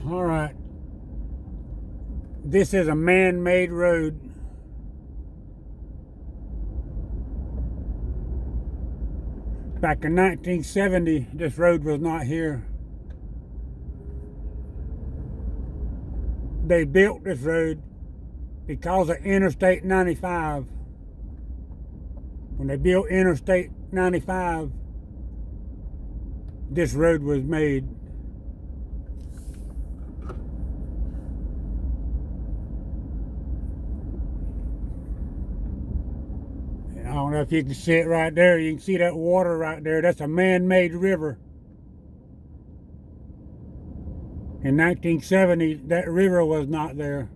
All right. This is a man-made road. Back in 1970, this road was not here. They built this road because of Interstate 95. When they built Interstate 95, this road was made. I don't know if you can see it right there. You can see that water right there. That's a man-made river. In 1970, that river was not there.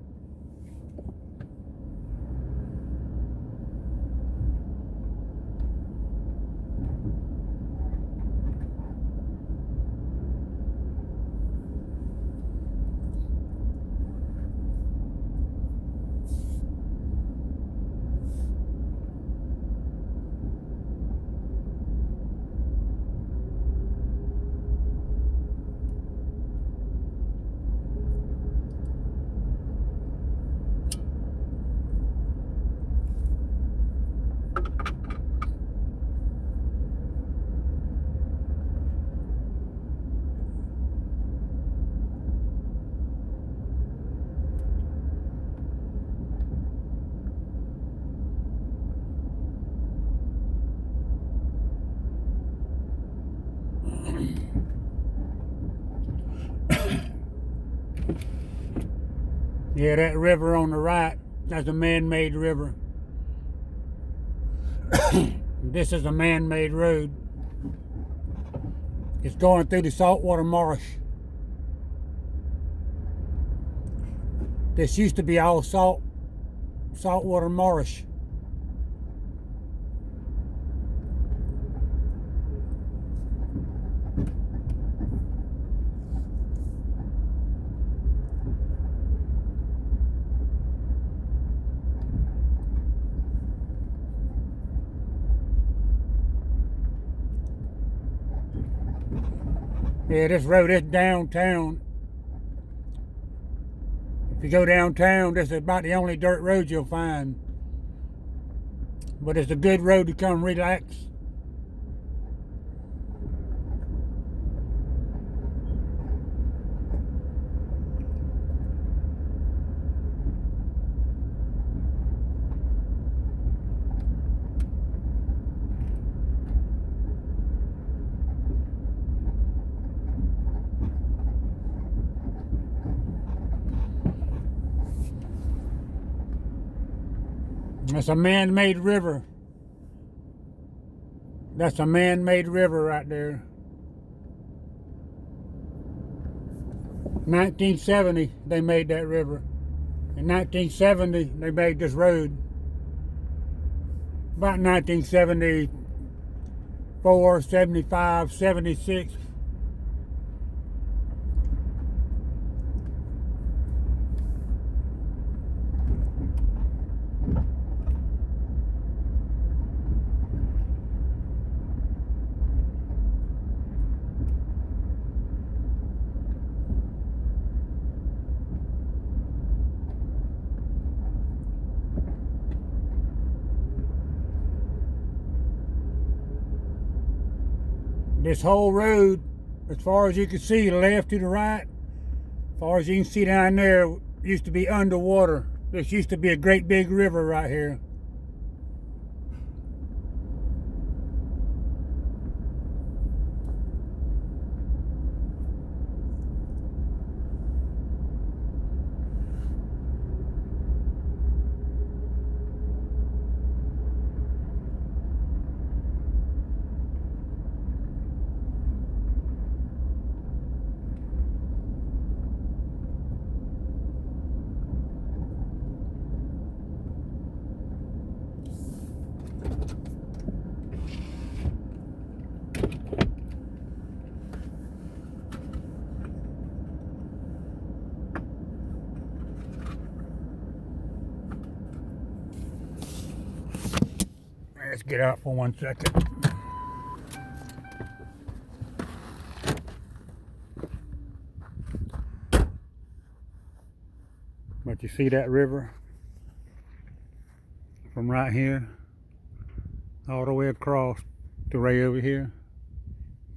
Yeah, that river on the right, that's a man-made river. This is a man-made road. It's going through the saltwater marsh. This used to be all saltwater marsh. Yeah, this road is downtown. If you go downtown, this is about the only dirt road you'll find. But it's a good road to come relax. That's a man-made river. That's a man-made river right there. 1970, they made that river. In 1970, they made this road. About 1974, 75, 76. This whole road, as far as you can see, left to the right, as far as you can see down there, used to be underwater. This used to be a great big river right here. Let's get out for 1 second. But you see that river from right here all the way across to right over here?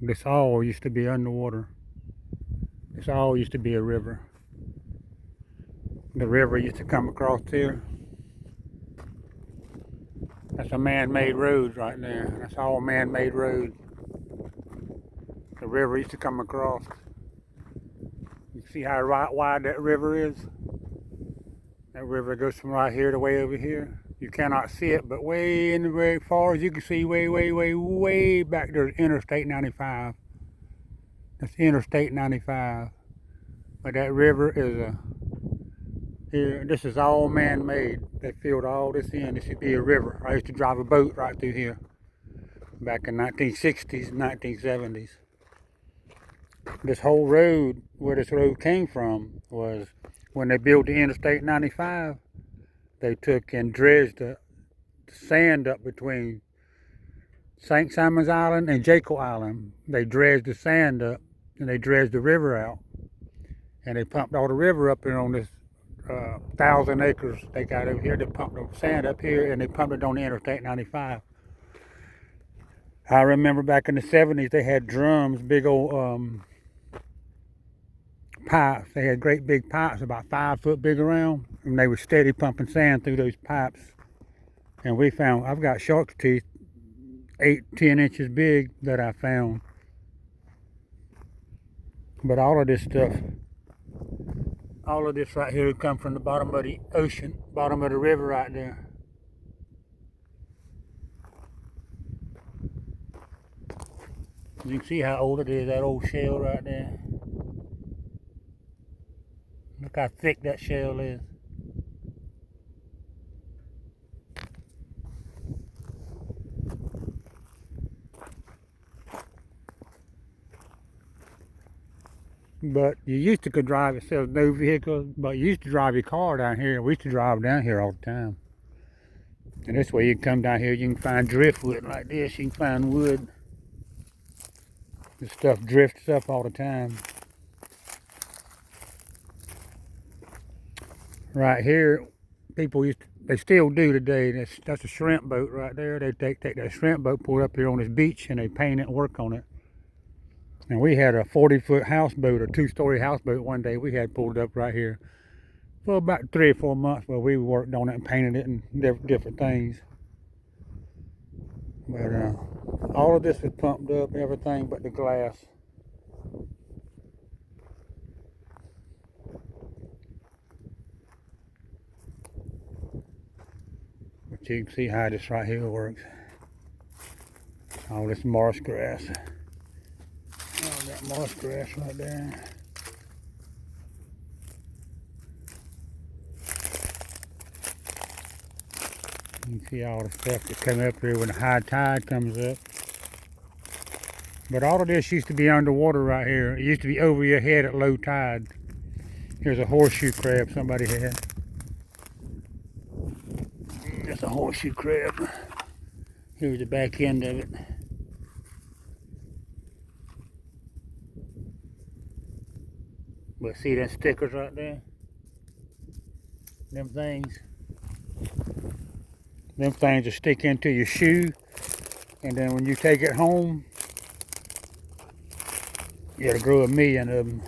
This all used to be underwater. This all used to be a river. The river used to come across here. That's a man-made road right there. That's all man-made road. The river used to come across. You see how wide that river is? That river goes from right here to way over here. You cannot see it, but way in the very far as you can see, way back there's Interstate 95. That's Interstate 95. But that river is here. This is all man-made. They filled all this in. This should be a river. I used to drive a boat right through here back in 1960s, 1970s. This whole road, where this road came from, was when they built the Interstate 95. They took and dredged the sand up between St. Simon's Island and Jekyll Island. They dredged the sand up and they dredged the river out. And they pumped all the river up here on this 1,000 acres they got over here. They pumped the sand up here and they pumped it on the Interstate 95. I remember back in the 70s they had drums, big old pipes. They had great big pipes about 5 foot big around, and they were steady pumping sand through those pipes. And we found, I've got shark's teeth 8-10 inches big that I found. But all of this stuff, all of this right here would come from the bottom of the ocean, bottom of the river right there. You can see how old it is, that old shell right there. Look how thick that shell is. But you used to could drive, it says no vehicles, but you used to drive your car down here. We used to drive down here all the time. And this way you can come down here, you can find driftwood like this. You can find wood. This stuff drifts up all the time. Right here, people used to, they still do today. That's a shrimp boat right there. They take that shrimp boat, pull it up here on this beach, and they paint it and work on it. And we had a 40-foot houseboat, a 2-story houseboat one day we had pulled up right here for about 3 or 4 months where we worked on it and painted it and different things. But all of this is pumped up, everything but the glass. But you can see how this right here works. All this marshgrass. Oh, that marshgrass right there. You can see all the stuff that comes up here when the high tide comes up. But all of this used to be underwater right here. It used to be over your head at low tide. Here's a horseshoe crab somebody had. That's a horseshoe crab. Here's the back end of it. But see them stickers right there? Them things. Them things will stick into your shoe, and then when you take it home, you gotta grow 1,000,000 of them.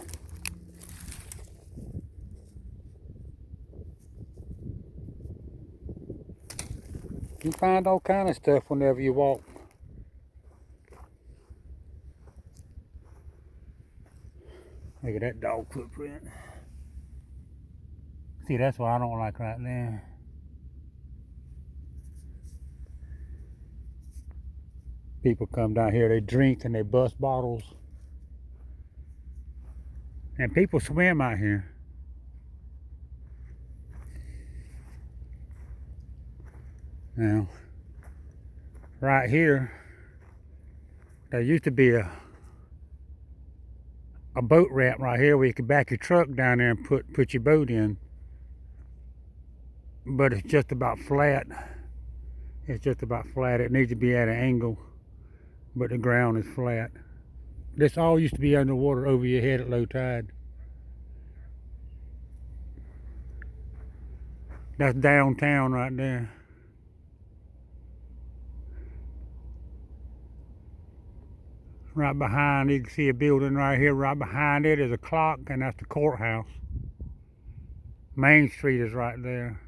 You find all kind of stuff whenever you walk. Look at that dog footprint. See, that's what I don't like right there. People come down here, they drink and they bust bottles. And people swim out here. Now, right here, there used to be a boat ramp right here where you could back your truck down there and put your boat in. But it's just about flat. It's just about flat. It needs to be at an angle, but the ground is flat. This all used to be underwater over your head at low tide. That's downtown right there. Right behind, you can see a building right here. Right behind it is a clock, and that's the courthouse. Main Street is right there.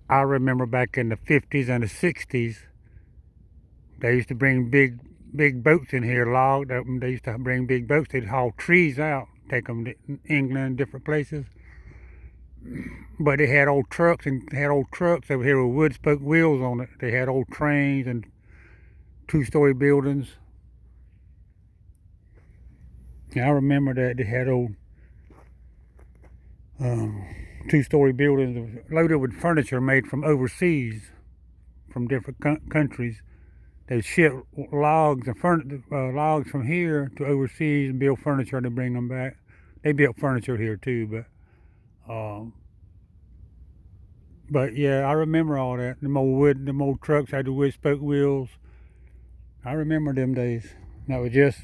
I remember back in the 50s and the 60s, they used to bring big boats in here, logged up. They used to bring big boats. They'd haul trees out, take them to England, different places. But they had old trucks, and they had old trucks over here with wood spoke wheels on it. They had old trains and two-story buildings. Yeah, I remember that they had old two-story buildings loaded with furniture made from overseas, from different countries. They ship logs and logs from here to overseas and build furniture and bring them back. They built furniture here too, but yeah, I remember all that. Them old trucks had the wood spoke wheels. I remember them days. That was just,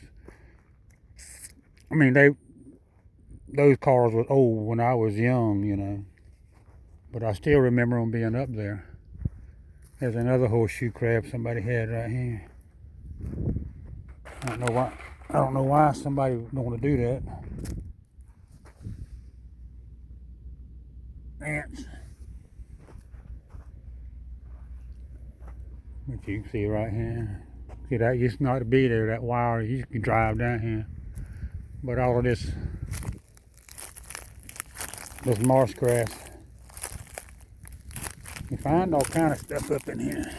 I mean, those cars were old when I was young, you know. But I still remember them being up there. There's another horseshoe crab somebody had right here. I don't know why somebody would want to do that. Ants. But you can see right here. See, that used not to be there, that wire. You can drive down here. But all of this marsh grass. You find all kind of stuff up in here.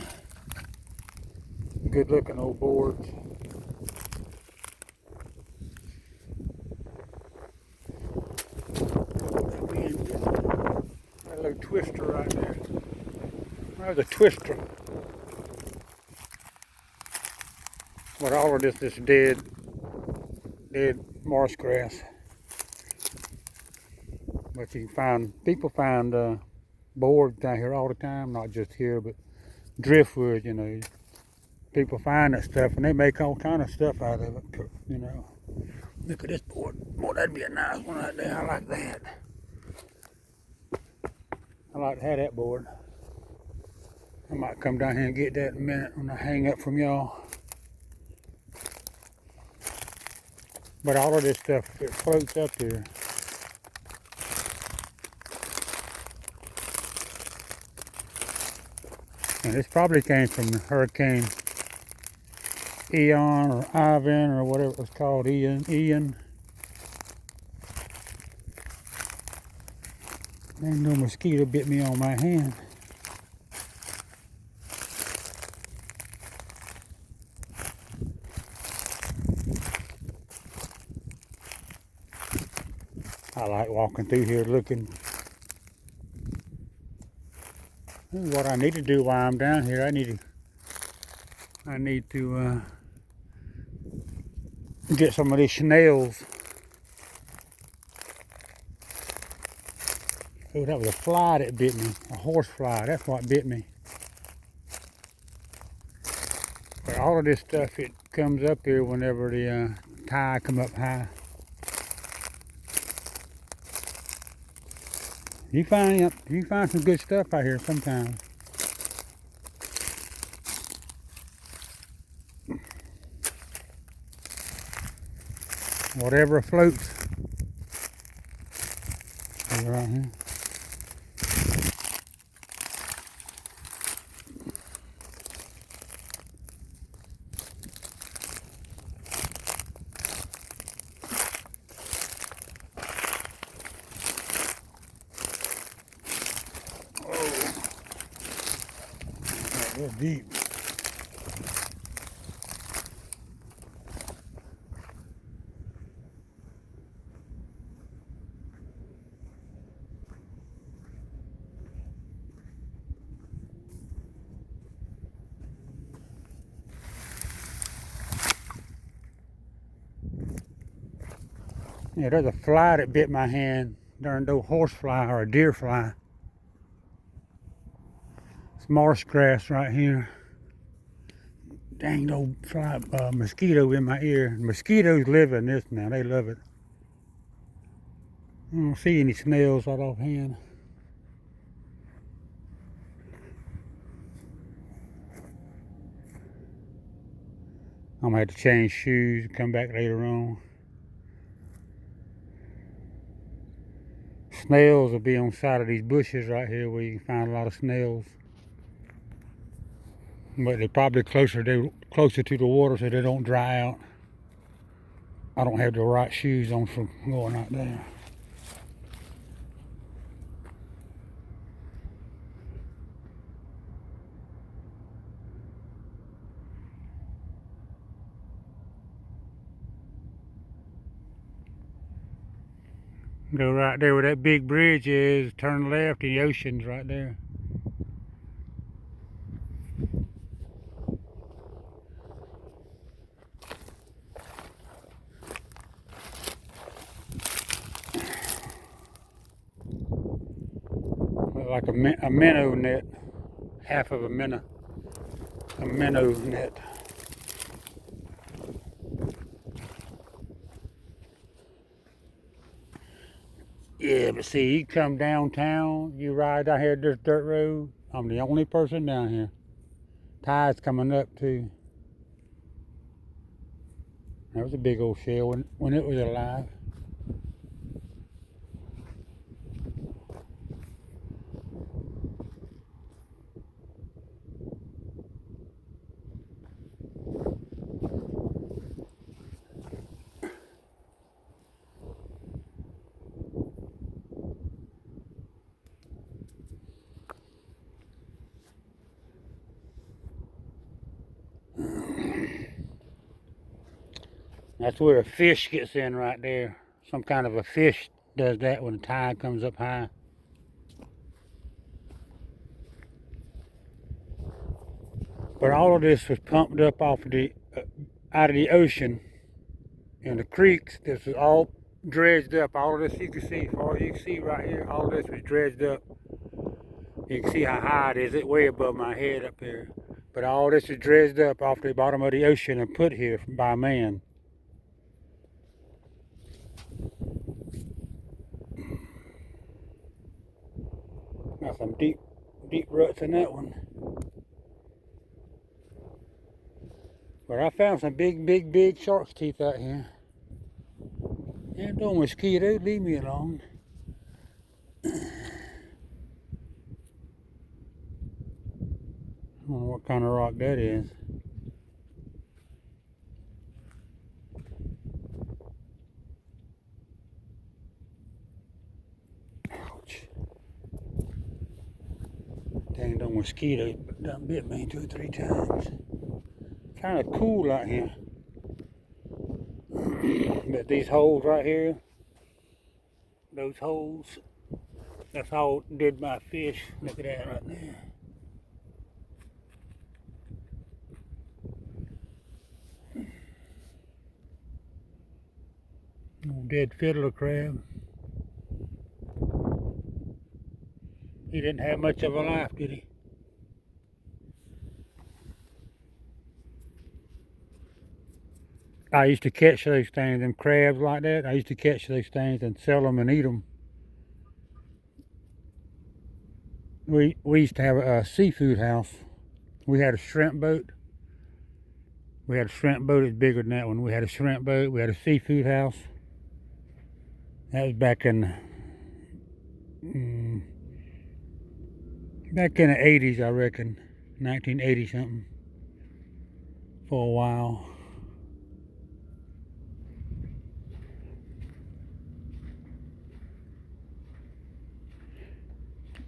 Good looking old boards. That little twister right there. There's a twister. But all of this is dead marsh grass. But you can find, people find boards down here all the time, not just here, but driftwood, you know. People find that stuff and they make all kind of stuff out of it, you know. Look at this board. Boy, that'd be a nice one right there. I like that. I like to have that board. I might come down here and get that in a minute when I hang up from y'all. But all of this stuff, it floats up here. And this probably came from the Hurricane Ian or Ivan or whatever it was called, Ian. Ain't no mosquito bit me on my hand. I like walking through here looking. This is what I need to do while I'm down here. I need to get some of these snails. Oh, that was a fly that bit me. A horse fly. That's what bit me. But all of this stuff, it comes up here whenever the tide come up high. You find some good stuff out here sometimes. Whatever floats. Right here. That's deep. Yeah, there's a fly that bit my hand. Darn old horse fly or a deer fly. It's marsh grass right here. Dang old fly, mosquito in my ear. Mosquitoes live in this now. They love it. I don't see any snails right offhand. I'm gonna have to change shoes and come back later on. Snails will be on the side of these bushes right here where you can find a lot of snails. But they're probably closer to the water so they don't dry out. I don't have the right shoes on for going out there. Go right there where that big bridge is, turn left, and the ocean's right there. Like a minnow net, half of a minnow net. Yeah, but see, you come downtown, you ride down here this dirt road. I'm the only person down here. Tide's coming up too. That was a big old shell when it was alive. That's where a fish gets in right there. Some kind of a fish does that when the tide comes up high. But all of this was pumped up off of the out of the ocean and the creeks. This is all dredged up. All of this you can see, far as you can see right here, all of this was dredged up. You can see how high it is. It's way above my head up here. But all this is dredged up off the bottom of the ocean and put here by man. Got some deep ruts in that one. But I found some big shark's teeth out here. Yeah, no mosquito, leave me alone. I don't know what kind of rock that is. Ouch. Dang, no mosquito done bit me 2 or 3 times. Kind of cool out here. But these holes right here, those holes, that's all did my fish. Look at that right there. Old dead fiddler crab. He didn't have much of a life, did he? I used to catch those things, them crabs like that. I used to catch those things and sell them and eat them. We used to have a seafood house. We had a shrimp boat. We had a shrimp boat that's bigger than that one. We had a shrimp boat. We had a seafood house. That was back in the 80s, I reckon. 1980 something. For a while.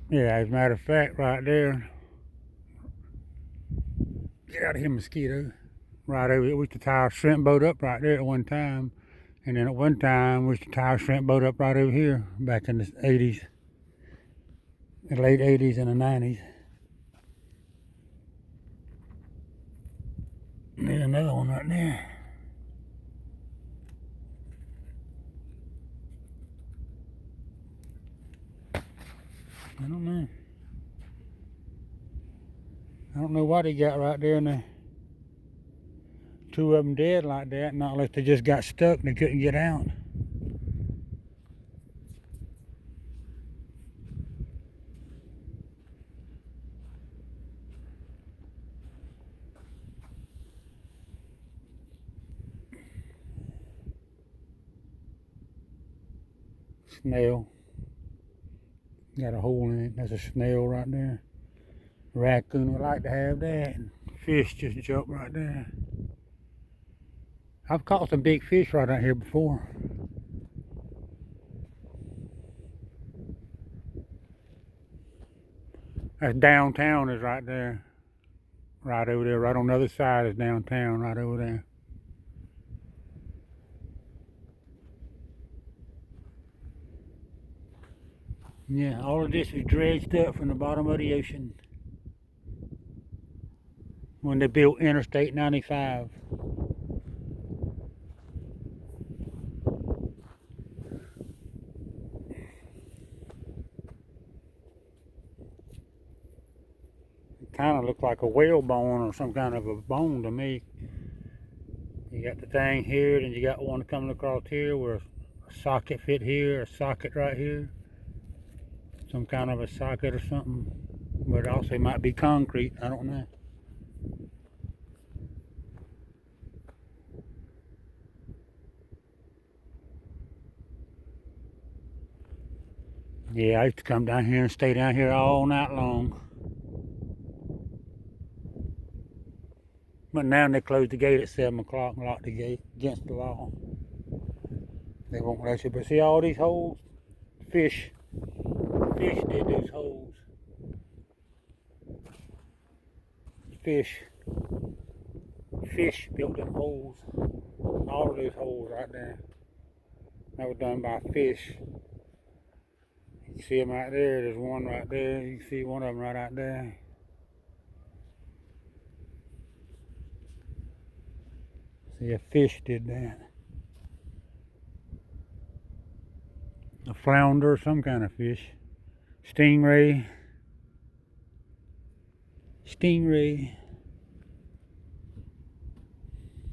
Yeah, as a matter of fact, right there. Get out of here, mosquito. Right over here. We used to tie our shrimp boat up right there at one time. And then at one time, we used to tie our shrimp boat up right over here back in the 80s. The late 80s and the 90s. And there's another one right there. I don't know. I don't know what he got right there, and the 2 of them dead like that, not unless they just got stuck and they couldn't get out. Snail. Got a hole in it. That's a snail right there. Raccoon would like to have that. Fish just jump right there. I've caught some big fish right out here before. That's downtown is right there. Right over there. Right on the other side is downtown. Right over there. Yeah, all of this was dredged up from the bottom of the ocean when they built Interstate 95. It kind of looked like a whalebone or some kind of a bone to me. You got the thing here, then you got one coming across here where a socket fit here, a socket right here. Some kind of a socket or something. But also it might be concrete, I don't know. Yeah, I used to come down here and stay down here all night long. But now they close the gate at 7 o'clock and lock the gate against the law. They won't let you. But see all these holes? Fish did these holes. Fish built them holes. All of those holes right there. That was done by fish. You can see them right there. There's one right there. You can see one of them right out there. See, a fish did that. A flounder, some kind of fish. Stingray.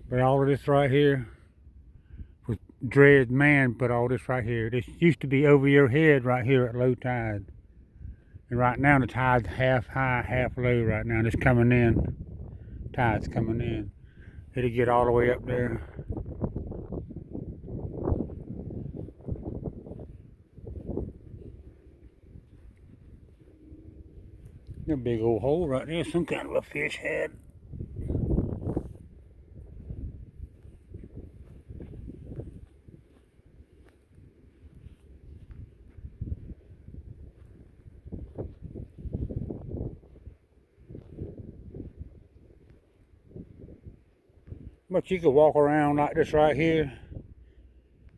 But all of this right here was dredged. Man put all this right here. This used to be over your head right here at low tide. And right now the tide's half high, half low right now. It's coming in. Tide's coming in. It'll get all the way up there. A big old hole right there. Some kind of a fish head. But you could walk around like this right here,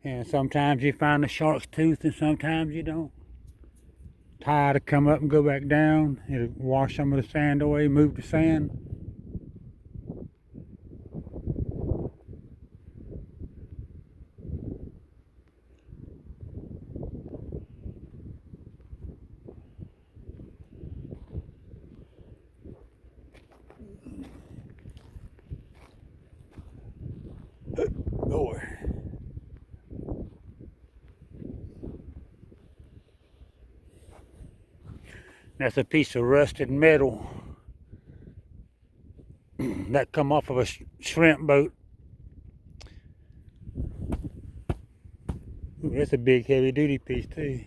and sometimes you find a shark's tooth and sometimes you don't. Tide to come up and go back down. It'll wash some of the sand away, move the sand. Boy. That's a piece of rusted metal that come off of a shrimp boat. Ooh, that's a big heavy duty piece too.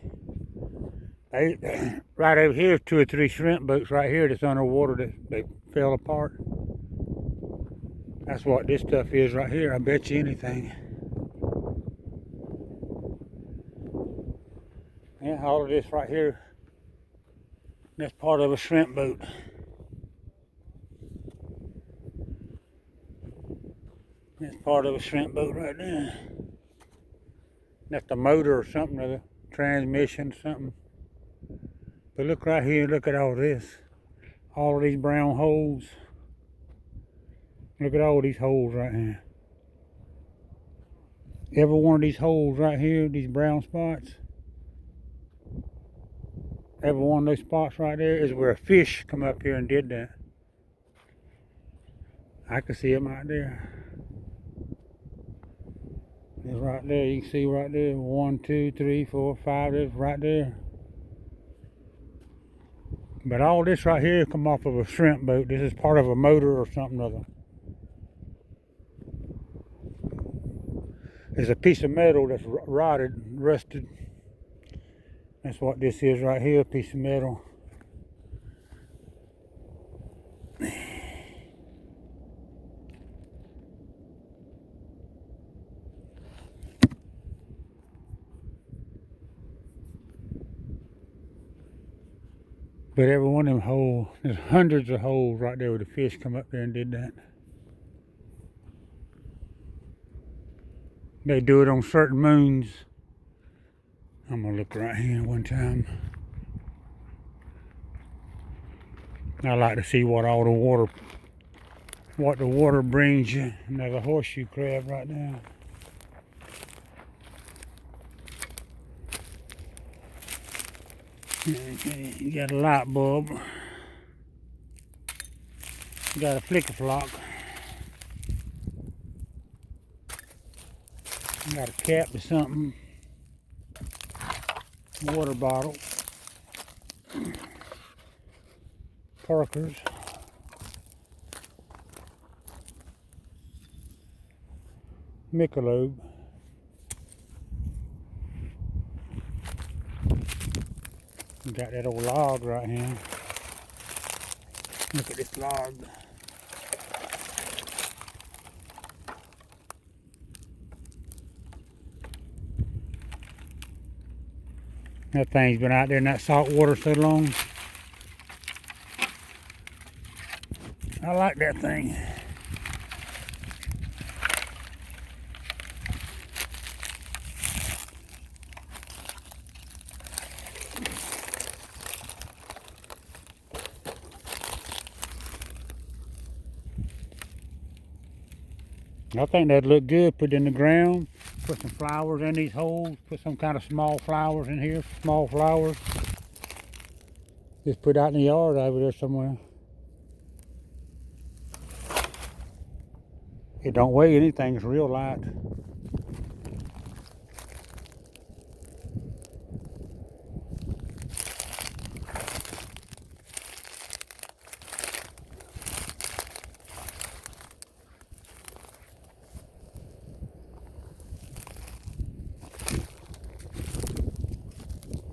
Right over here, 2 or 3 shrimp boats right here that's underwater that they fell apart. That's what this stuff is right here. I bet you anything. Yeah, all of this right here, that's part of a shrimp boat. That's part of a shrimp boat right there. That's the motor or something, or the transmission, something. But look right here, look at all this. All of these brown holes. Look at all these holes right here. Every one of these holes right here, these brown spots. Every one of those spots right there is where a fish come up here and did that. I can see them right there. It's right there, you can see right there. 1, 2, 3, 4, 5, it's right there. But all this right here come off of a shrimp boat. This is part of a motor or something other. There's a piece of metal that's rotted, rusted. That's what this is right here, a piece of metal. But every one of them holes, there's hundreds of holes right there where the fish come up there and did that. They do it on certain moons. I'm gonna look right here one time. I like to see what all the water, what the water brings you. And there's a horseshoe crab right there. Okay, you got a light bulb. You got a flicker flock. You got a cap or something. Water bottle. Parkers. Michelob. You got that old log right here. Look at this log. That thing's been out there in that salt water so long. I like that thing. I think that'd look good. Put it in the ground. Put some flowers in these holes. Put some kind of small flowers in here. Small flowers. Just put out in the yard over there somewhere. It don't weigh anything. It's real light.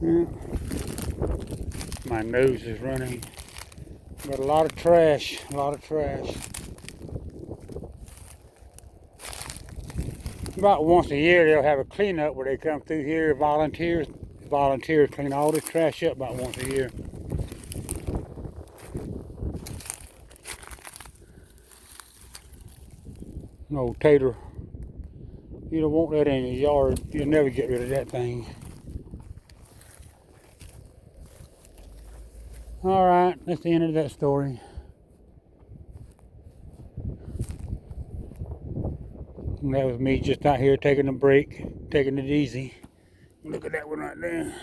Yeah. My nose is running. Got a lot of trash, About once a year they'll have a cleanup where they come through here, volunteers clean all this trash up about once a year. An old tater. You don't want that in your yard. You'll never get rid of that thing. Alright, that's the end of that story. And that was me just out here taking a break, taking it easy. Look at that one right there.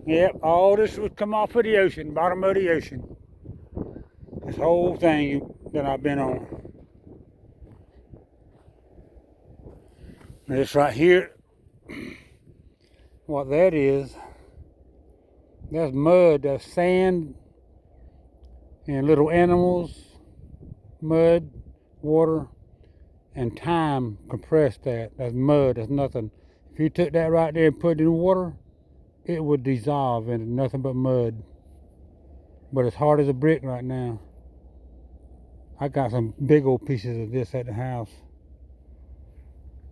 Yep, all this would come off of the ocean, bottom of the ocean. This whole thing that I've been on. This right here, what that is, that's mud, that's sand, and little animals, mud, water, and time compressed that. That's mud, that's nothing. If you took that right there and put it in water, it would dissolve into nothing but mud. But it's hard as a brick right now. I got some big old pieces of this at the house.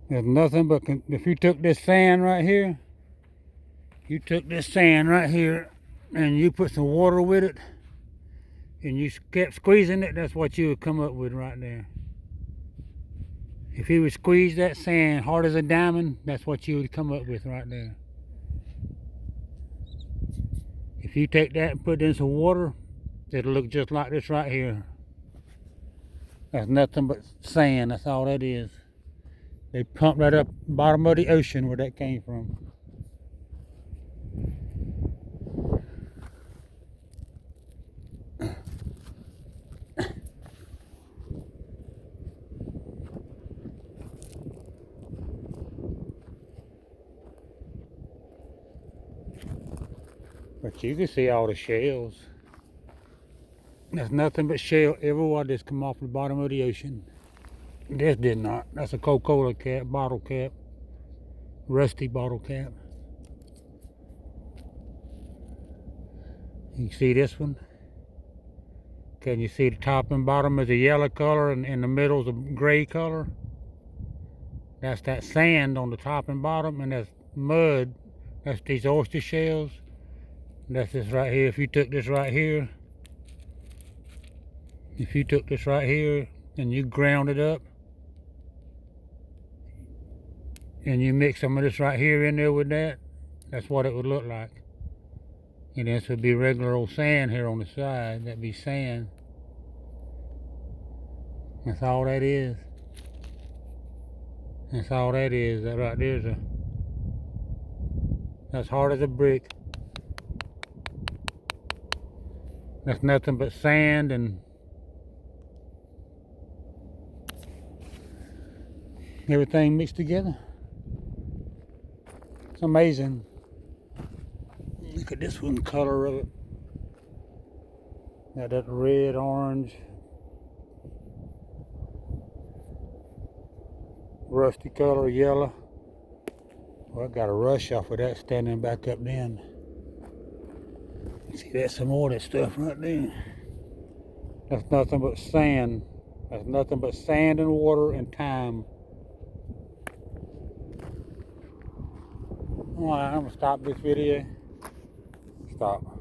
There's nothing but, if you took this sand right here, and you put some water with it, and you kept squeezing it, that's what you would come up with right there. If you would squeeze that sand hard as a diamond, that's what you would come up with right there. If you take that and put it in some water, it'll look just like this right here. That's nothing but sand, that's all that is. They pumped that up bottom of the ocean where that came from. But you can see all the shells. That's nothing but shell. Every one that's come off the bottom of the ocean. This did not. That's a Coca-Cola cap, bottle cap. Rusty bottle cap. You see this one? Can you see the top and bottom is a yellow color and in the middle is a gray color? That's that sand on the top and bottom, and that's mud. That's these oyster shells. That's this right here. If you took this right here, and you ground it up, and you mix some of this right here in there with that, that's what it would look like. And this would be regular old sand here on the side. That'd be sand. That's all that is. That's all that is. That right there's that's hard as a brick. That's nothing but sand and everything mixed together. It's amazing. Look at this one, color of it. Got that red, orange, rusty color, yellow. Well, I got a rush off of that standing back up then. See, that's some more of that stuff right there. That's nothing but sand. That's nothing but sand and water and time. Alright, I'm gonna stop this video. Stop.